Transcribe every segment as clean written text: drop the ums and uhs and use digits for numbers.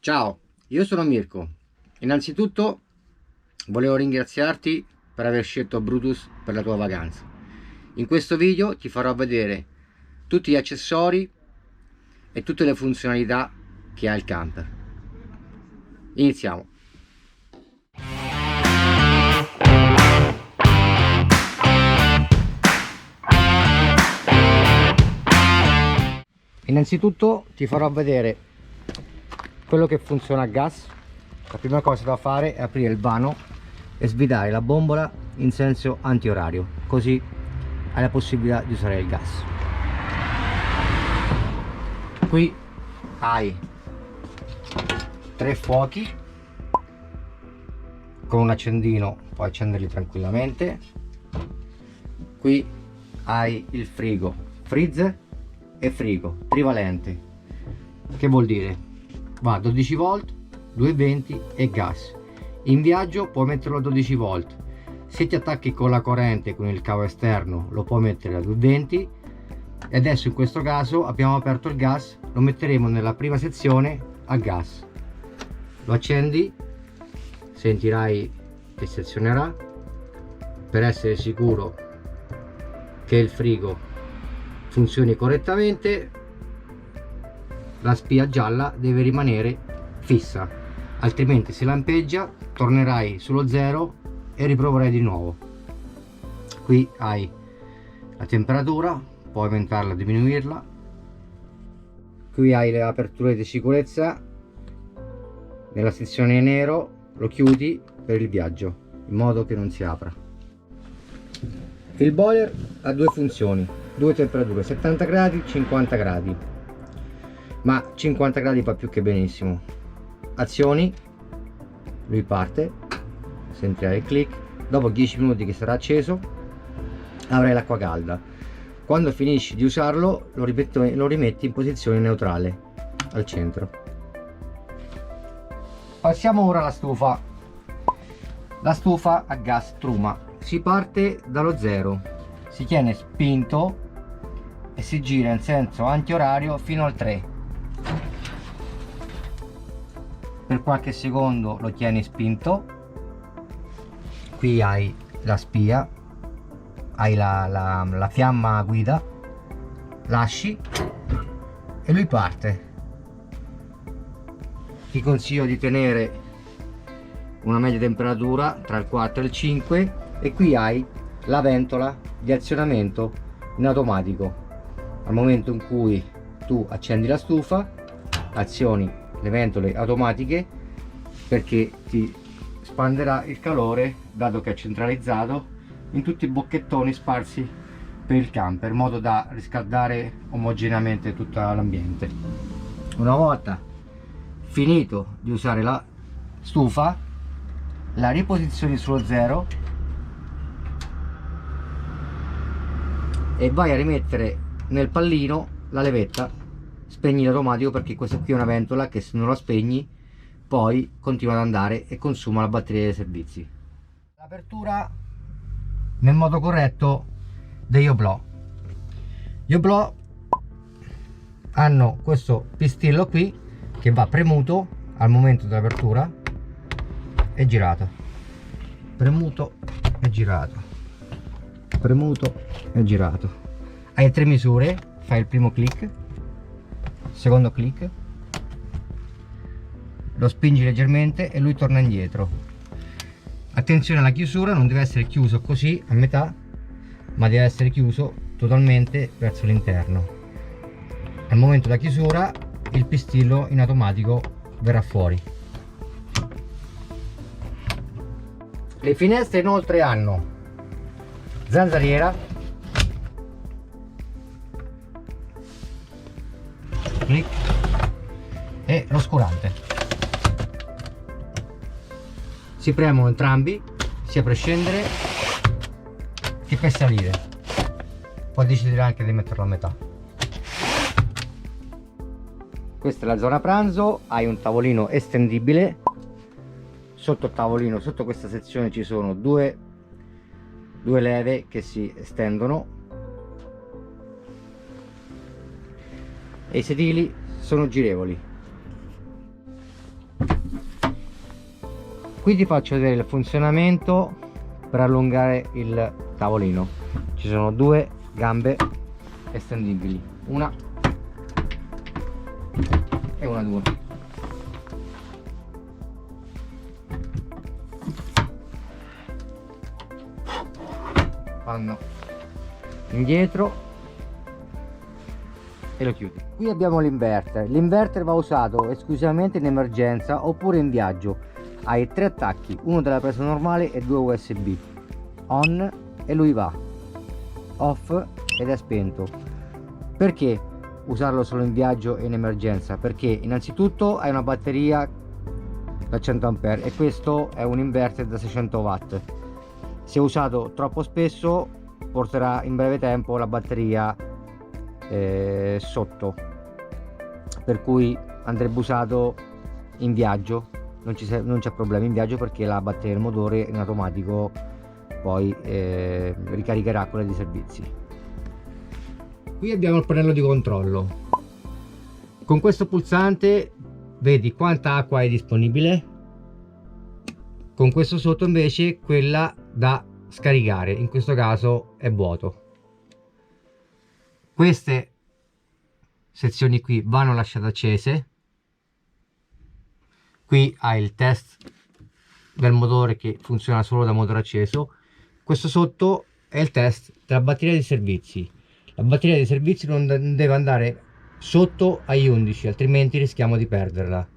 Ciao, io sono Mirko. Innanzitutto volevo ringraziarti per aver scelto Brutus per la tua vacanza. In questo video ti farò vedere tutti gli accessori e tutte le funzionalità che ha il camper. Iniziamo. Innanzitutto ti farò vedere quello che funziona a gas. La prima cosa da fare è aprire il vano e svidare la bombola in senso antiorario, così hai la possibilità di usare il gas. Qui hai 3 fuochi con un accendino, puoi accenderli tranquillamente. Qui hai il frigo, freezer e frigo trivalente, che vuol dire va a 12 volt, 220 e gas. In viaggio puoi metterlo a 12 volt, se ti attacchi con la corrente con il cavo esterno lo puoi mettere a 220. E adesso in questo caso abbiamo aperto il gas, lo metteremo nella prima sezione a gas. Lo accendi, sentirai che si azionerà. Per essere sicuro che il frigo funzioni correttamente, la spia gialla deve rimanere fissa, altrimenti se lampeggia tornerai sullo zero e riproverai di nuovo. Qui hai la temperatura, puoi aumentarla o diminuirla. Qui hai le aperture di sicurezza. Nella sezione nero lo chiudi per il viaggio in modo che non si apra. Il boiler ha due funzioni, due temperature, 70 gradi, 50 gradi, ma 50 gradi va più che benissimo. Azioni, lui parte, sentirai il click, dopo 10 minuti che sarà acceso avrai l'acqua calda. Quando finisci di usarlo lo rimetti in posizione neutrale al centro. Passiamo ora alla stufa. La stufa a gas Truma, si parte dallo zero, si tiene spinto e si gira in senso antiorario fino al 3. Per qualche secondo lo tieni spinto. Qui hai la spia, hai la fiamma guida, lasci e lui parte. Ti consiglio di tenere una media temperatura tra il 4 e il 5 e qui hai la ventola di azionamento in automatico. Al momento in cui tu accendi la stufa, azioni le ventole automatiche perché ti spanderà il calore, dato che è centralizzato, in tutti i bocchettoni sparsi per il camper, in modo da riscaldare omogeneamente tutto l'ambiente. Una volta finito di usare la stufa, la riposizioni sullo zero e vai a rimettere nel pallino la levetta. Spegni l'automatico perché questa qui è una ventola che se non la spegni poi continua ad andare e consuma la batteria dei servizi. L'apertura nel modo corretto degli oblò. Gli oblò hanno questo pistillo qui che va premuto al momento dell'apertura e girato, premuto e girato, premuto e girato. Hai 3 misure, fai il primo clic, secondo clic, lo spingi leggermente e lui torna indietro. Attenzione alla chiusura, non deve essere chiuso così a metà, ma deve essere chiuso totalmente verso l'interno. Al momento della chiusura il pistillo in automatico verrà fuori. Le finestre inoltre hanno zanzariera, clic, e l'oscurante. Si premono entrambi sia per scendere che per salire. Puoi decidere anche di metterlo a metà. Questa è la zona pranzo, hai un tavolino estendibile. Sotto il tavolino, sotto questa sezione ci sono due leve che si estendono e i sedili sono girevoli. Qui ti faccio vedere il funzionamento per allungare il tavolino. Ci sono due gambe estendibili, una e una dura. Vanno indietro e lo chiudi. Qui abbiamo l'inverter. L'inverter va usato esclusivamente in emergenza oppure in viaggio. Hai 3 attacchi, uno della presa normale e 2 USB. On e lui va, off ed è spento. Perché usarlo solo in viaggio e in emergenza? Perché innanzitutto hai una batteria da 100 A e questo è un inverter da 600 watt. Se usato troppo spesso porterà in breve tempo la batteria sotto, per cui andrebbe usato in viaggio. Non c'è problema in viaggio, perché la batteria del motore in automatico poi ricaricherà quella di servizi. Qui abbiamo il pannello di controllo. Con questo pulsante vedi quanta acqua è disponibile, con questo sotto invece quella da scaricare, in questo caso è vuoto. Queste sezioni qui vanno lasciate accese. Qui hai il test del motore che funziona solo da motore acceso. Questo sotto è il test della batteria di servizi. La batteria di servizi non deve andare sotto agli 11, altrimenti rischiamo di perderla.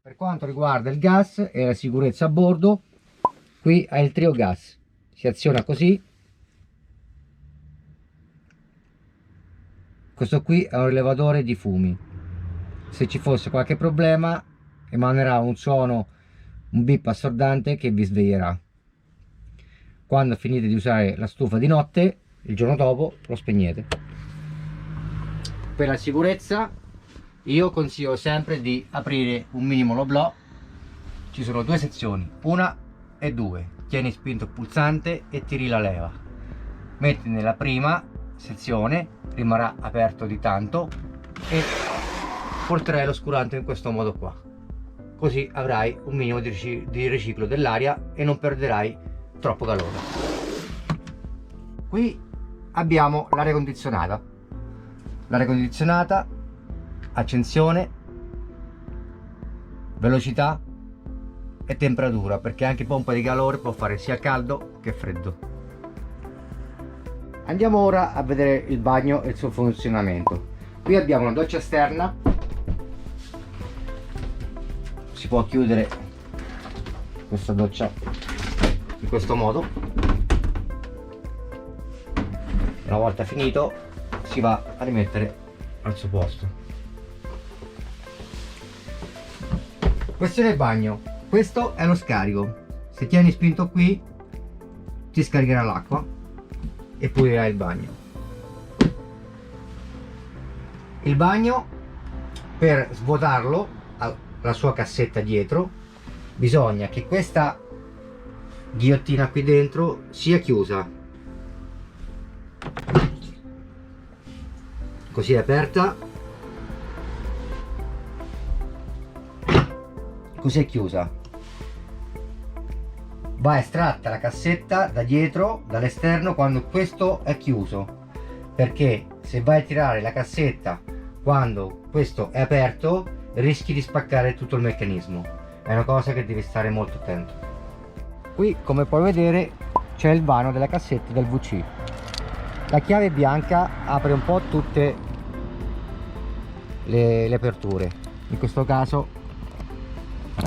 Per quanto riguarda il gas e la sicurezza a bordo, qui hai il trio gas. Si aziona così. Questo qui è un rilevatore di fumi. Se ci fosse qualche problema emanerà un suono, un bip assordante che vi sveglierà. Quando finite di usare la stufa di notte, il giorno dopo lo spegnete. Per la sicurezza io consiglio sempre di aprire un minimo l'oblò. Ci sono 2 sezioni, una e 2. Tieni spinto il pulsante e tiri la leva. Metti nella prima sezione, rimarrà aperto di tanto e porterai l'oscurante in questo modo qua, così avrai un minimo di riciclo dell'aria e non perderai troppo calore. Qui abbiamo l'aria condizionata. L'aria condizionata, accensione, velocità e temperatura, perché anche pompa di calore può fare sia caldo che freddo. Andiamo ora a vedere il bagno e il suo funzionamento. Qui abbiamo una doccia esterna. Si può chiudere questa doccia in questo modo. Una volta finito si va a rimettere al suo posto. Questione bagno. Questo è lo scarico. Se tieni spinto qui ti scaricherà l'acqua e pulirai il bagno. Il bagno, per svuotarlo, la sua cassetta dietro, bisogna che questa ghigliottina qui dentro sia chiusa, così è aperta, così è chiusa. Va estratta la cassetta da dietro, dall'esterno, quando questo è chiuso, perché se vai a tirare la cassetta quando questo è aperto rischi di spaccare tutto il meccanismo. È una cosa che devi stare molto attento. Qui, come puoi vedere, c'è il vano della cassetta del VC. La chiave bianca apre un po' tutte le aperture. In questo caso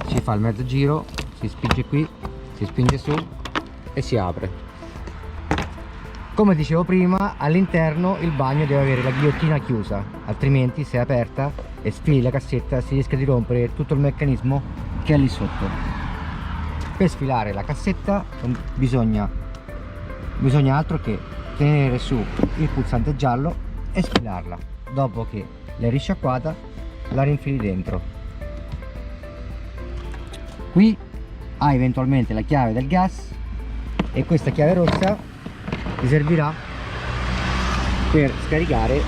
si fa il mezzo giro, si spinge qui, si spinge su e si apre. Come dicevo prima, all'interno il bagno deve avere la ghigliottina chiusa, altrimenti se è aperta e sfili la cassetta si rischia di rompere tutto il meccanismo che è lì sotto. Per sfilare la cassetta bisogna altro che tenere su il pulsante giallo e sfilarla. Dopo che l'hai risciacquata, la rinfili dentro. Qui hai eventualmente la chiave del gas e questa chiave rossa ti servirà per scaricare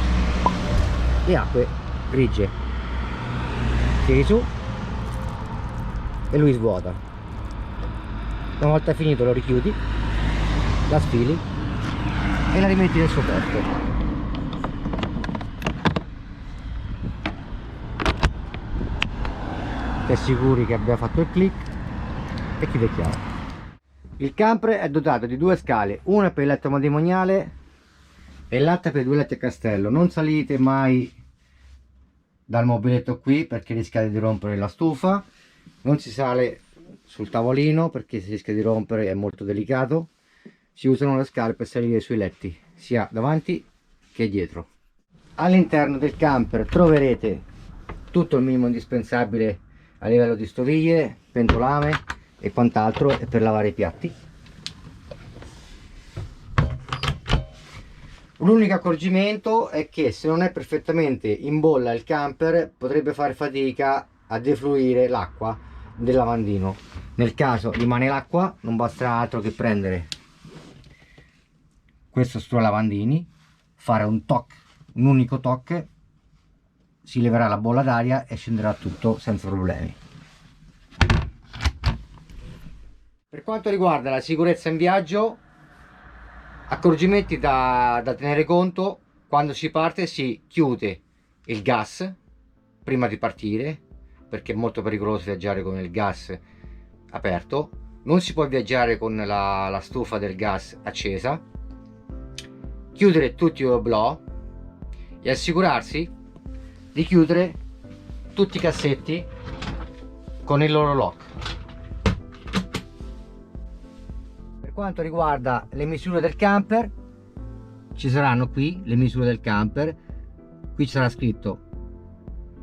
le acque grigie. Tiri su e lui svuota. Una volta finito lo richiudi, la sfili e la rimetti nel suo posto. Ti assicuri che abbia fatto il click e chiudi il chiave. Il camper è dotato di due scale, una per il letto matrimoniale e l'altra per due letti a castello. Non salite mai dal mobiletto qui perché rischiate di rompere la stufa, non si sale sul tavolino perché si rischia di rompere, è molto delicato. Si usano le scale per salire sui letti sia davanti che dietro. All'interno del camper troverete tutto il minimo indispensabile a livello di stoviglie, pentolame e quant'altro per lavare i piatti. L'unico accorgimento è che se non è perfettamente in bolla il camper potrebbe fare fatica a defluire l'acqua del lavandino. Nel caso rimane l'acqua, non basterà altro che prendere questo lavandini, fare un unico toc, si leverà la bolla d'aria e scenderà tutto senza problemi. Per quanto riguarda la sicurezza in viaggio, accorgimenti da tenere conto: quando si parte si chiude il gas prima di partire perché è molto pericoloso viaggiare con il gas aperto, non si può viaggiare con la stufa del gas accesa, chiudere tutti i oblò e assicurarsi di chiudere tutti i cassetti con il loro lock. Per quanto riguarda le misure del camper, ci saranno qui le misure del camper. Qui ci sarà scritto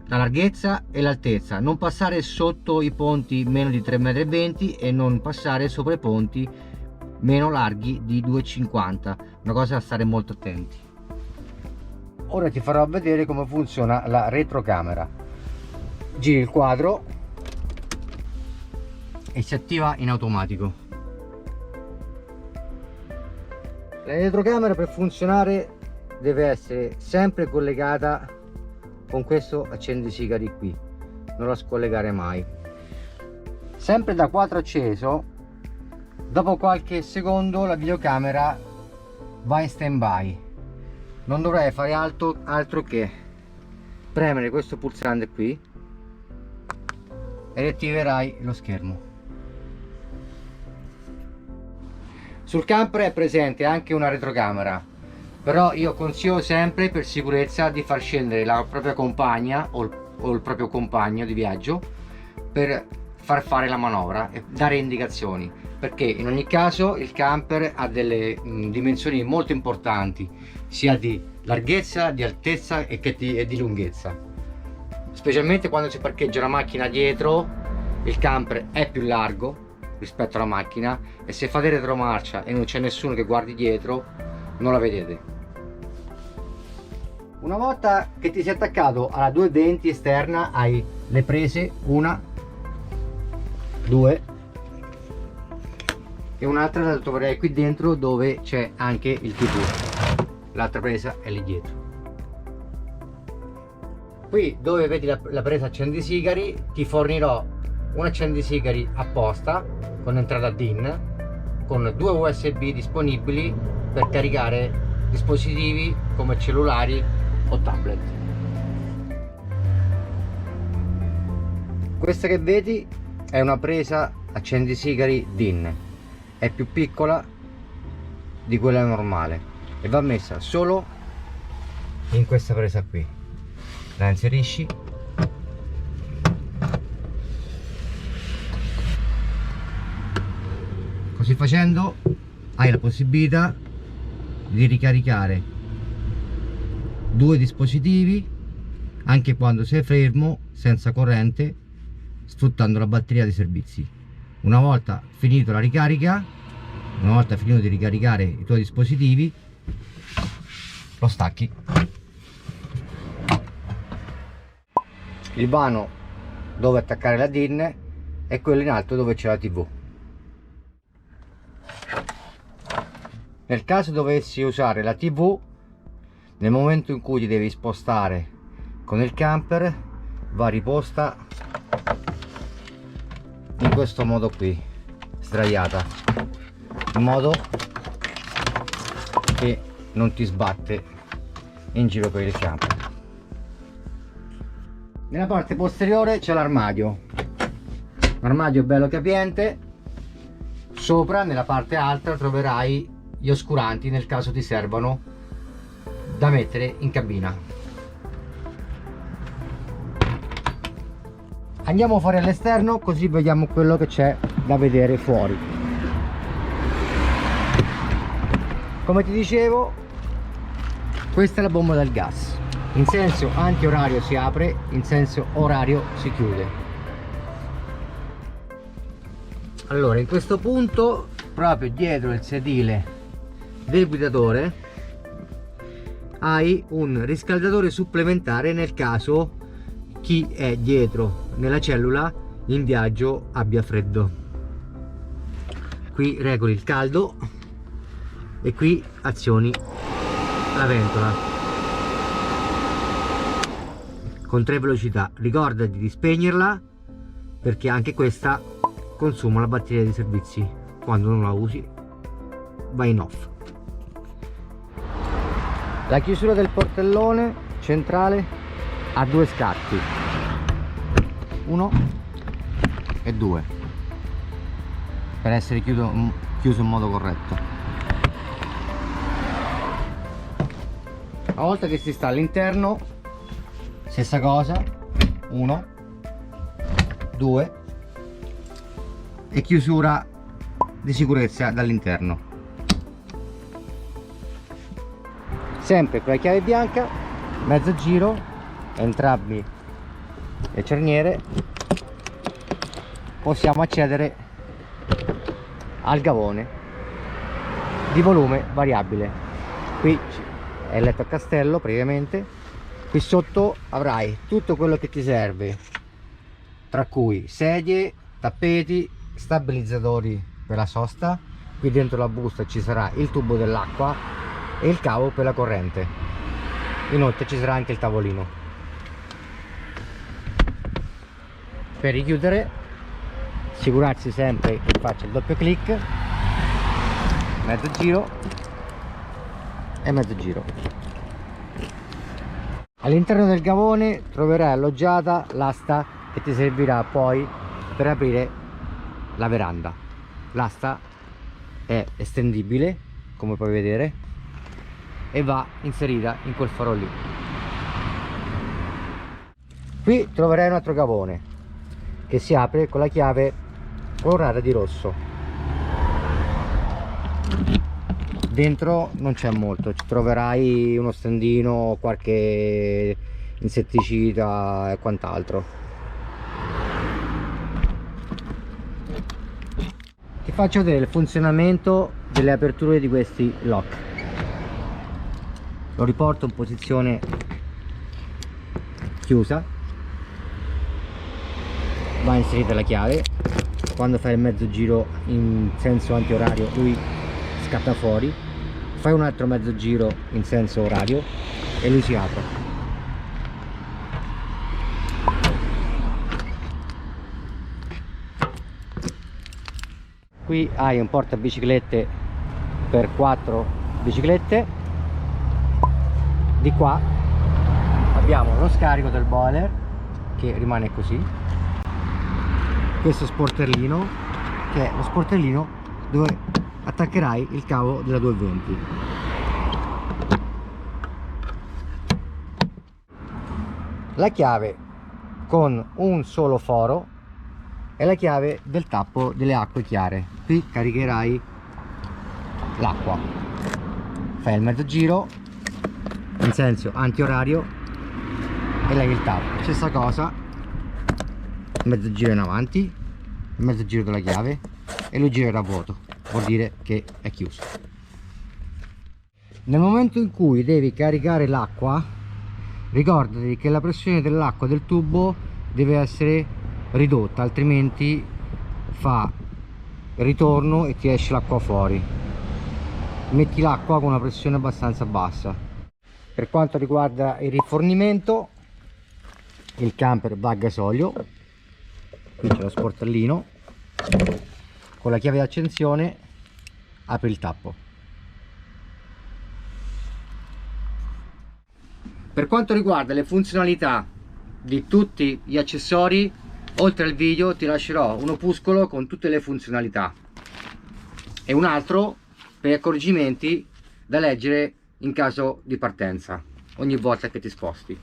la larghezza e l'altezza, non passare sotto i ponti meno di 3,20 m e non passare sopra i ponti meno larghi di 2,50 m, una cosa da stare molto attenti. Ora ti farò vedere come funziona la retrocamera. Giri il quadro e si attiva in automatico. La retrocamera per funzionare deve essere sempre collegata con questo accendisigari qui, non la scollegare mai. Sempre da 4 acceso, dopo qualche secondo la videocamera va in stand by. Non dovrai fare altro che premere questo pulsante qui e attiverai lo schermo. Sul camper è presente anche una retrocamera, però io consiglio sempre, per sicurezza, di far scendere la propria compagna o il proprio compagno di viaggio per far fare la manovra e dare indicazioni, perché in ogni caso il camper ha delle dimensioni molto importanti, sia di larghezza, di altezza e di lunghezza. Specialmente quando si parcheggia una macchina dietro, il camper è più largo rispetto alla macchina e se fate retromarcia e non c'è nessuno che guardi dietro, non la vedete. Una volta che ti sei attaccato alla 220 esterna, hai le prese, una, due e un'altra la troverei qui dentro dove c'è anche il TV. L'altra presa è lì dietro. Qui dove vedi la presa accendisigari ti fornirò un accendisigari apposta con entrata DIN, con due USB disponibili per caricare dispositivi come cellulari o tablet. Questa che vedi è una presa accendisigari DIN, è più piccola di quella normale e va messa solo in questa presa qui. La inserisci, così facendo hai la possibilità di ricaricare due dispositivi anche quando sei fermo senza corrente, sfruttando la batteria dei servizi. Una volta finito la ricarica, una volta finito di ricaricare i tuoi dispositivi, lo stacchi. Il vano dove attaccare la DIN è quello in alto dove c'è la TV. Nel caso dovessi usare la TV, nel momento in cui ti devi spostare con il camper, va riposta in questo modo qui, sdraiata, in modo che non ti sbatte in giro per il campo. Nella parte posteriore c'è l'armadio, bello capiente. Sopra, nella parte alta, troverai gli oscuranti nel caso ti servano da mettere in cabina. Andiamo fuori all'esterno così vediamo quello che c'è da vedere fuori. Come ti dicevo, questa è la bomba del gas. In senso antiorario si apre, in senso orario si chiude. Allora, in questo punto, proprio dietro il sedile del guidatore, hai un riscaldatore supplementare nel caso chi è dietro nella cellula in viaggio abbia freddo. Qui regoli il caldo e qui azioni la ventola con 3 velocità. Ricordati di spegnerla perché anche questa consuma la batteria dei servizi. Quando non la usi va in off. La chiusura del portellone centrale ha 2 scatti, 1 e 2, per essere chiuso in modo corretto. Una volta che si sta all'interno, stessa cosa, 1, 2 e chiusura di sicurezza dall'interno. Sempre con la chiave bianca, mezzo giro, entrambi le cerniere, possiamo accedere al gavone di volume variabile. Qui è il letto a castello praticamente. Qui sotto avrai tutto quello che ti serve, tra cui sedie, tappeti, stabilizzatori per la sosta. Qui dentro la busta ci sarà il tubo dell'acqua e il cavo per la corrente. Inoltre ci sarà anche il tavolino. Per richiudere, assicurarsi sempre che faccia il doppio clic, mezzo giro e mezzo giro. All'interno del gavone troverai alloggiata l'asta che ti servirà poi per aprire la veranda. L'asta è estendibile, come puoi vedere, e va inserita in quel faro lì. Qui troverai un altro gavone che si apre con la chiave colorata di rosso. Dentro non c'è molto, ci troverai uno stendino, qualche insetticida e quant'altro. Ti faccio vedere il funzionamento delle aperture di questi lock. Lo riporto in posizione chiusa, va inserita la chiave. Quando fai il mezzo giro in senso antiorario lui scatta fuori, fai un altro mezzo giro in senso orario e lui si apre. Qui hai un portabiciclette per 4 biciclette. Di qua abbiamo lo scarico del boiler che rimane così. Questo sportellino, che è lo sportellino dove attaccherai il cavo della 220. La chiave con un solo foro è la chiave del tappo delle acque chiare. Qui caricherai l'acqua, fai il mezzo giro in senso antiorario e levi il tappo. Stessa cosa, mezzo giro in avanti, mezzo giro della chiave e lui girerà a vuoto, vuol dire che è chiuso. Nel momento in cui devi caricare l'acqua, ricordati che la pressione dell'acqua del tubo deve essere ridotta, altrimenti fa ritorno e ti esce l'acqua fuori. Metti l'acqua con una pressione abbastanza bassa. Per quanto riguarda il rifornimento, il camper va a gasolio. Qui c'è lo sportellino, con la chiave di accensione apri il tappo. Per quanto riguarda le funzionalità di tutti gli accessori, oltre al video ti lascerò un opuscolo con tutte le funzionalità e un altro per accorgimenti da leggere in caso di partenza ogni volta che ti sposti.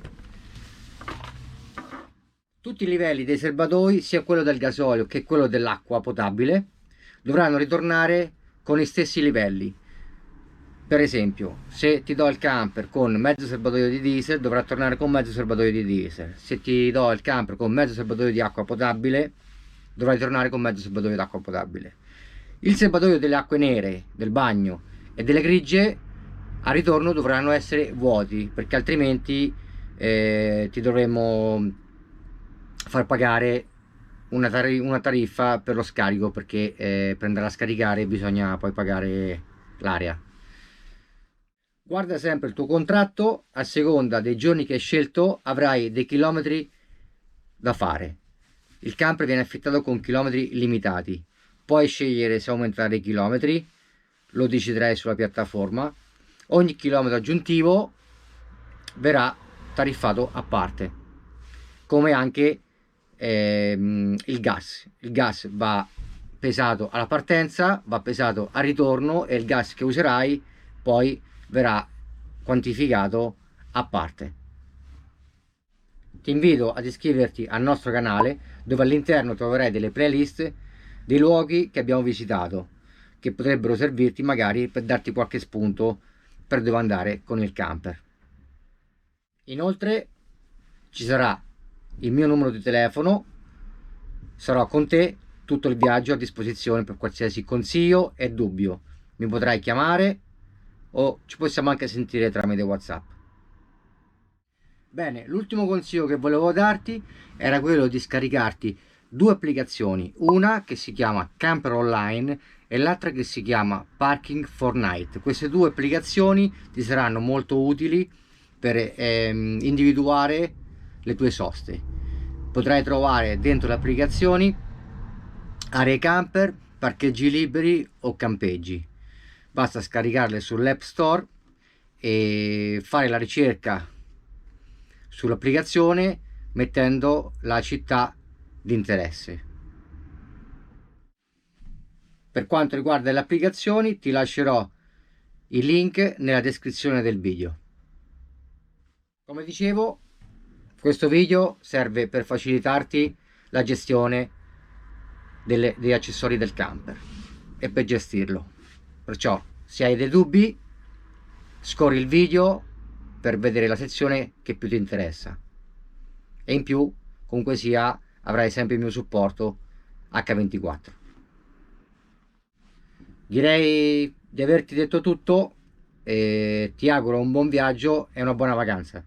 Tutti i livelli dei serbatoi, sia quello del gasolio che quello dell'acqua potabile, dovranno ritornare con gli stessi livelli. Per esempio, se ti do il camper con mezzo serbatoio di diesel, dovrà tornare con mezzo serbatoio di diesel. Se ti do il camper con mezzo serbatoio di acqua potabile, dovrai tornare con mezzo serbatoio di acqua potabile. Il serbatoio delle acque nere, del bagno e delle grigie al ritorno dovranno essere vuoti, perché altrimenti ti dovremo far pagare una tariffa per lo scarico, perché per andare a scaricare bisogna poi pagare l'area. Guarda sempre il tuo contratto, a seconda dei giorni che hai scelto avrai dei chilometri da fare. Il camper viene affittato con chilometri limitati, puoi scegliere se aumentare i chilometri, lo deciderai sulla piattaforma. Ogni chilometro aggiuntivo verrà tariffato a parte, come anche il gas. Il gas va pesato alla partenza, va pesato al ritorno, e il gas che userai poi verrà quantificato a parte. Ti invito ad iscriverti al nostro canale, dove all'interno troverai delle playlist dei luoghi che abbiamo visitato, che potrebbero servirti magari per darti qualche spunto per dove andare con il camper. Inoltre ci sarà il mio numero di telefono, sarò con te tutto il viaggio a disposizione per qualsiasi consiglio e dubbio. Mi potrai chiamare o ci possiamo anche sentire tramite WhatsApp. Bene, l'ultimo consiglio che volevo darti era quello di scaricarti due applicazioni, una che si chiama Camper Online e l'altra che si chiama Parking Fortnite. Queste due applicazioni ti saranno molto utili per individuare le tue soste. Potrai trovare dentro le applicazioni aree camper, parcheggi liberi o campeggi. Basta scaricarle sull'App Store e fare la ricerca sull'applicazione mettendo la città di interesse. Per quanto riguarda le applicazioni ti lascerò i link nella descrizione del video. Come dicevo, questo video serve per facilitarti la gestione degli accessori del camper e per gestirlo. Perciò, se hai dei dubbi, scorri il video per vedere la sezione che più ti interessa. E in più, comunque sia, avrai sempre il mio supporto H24. Direi di averti detto tutto e ti auguro un buon viaggio e una buona vacanza.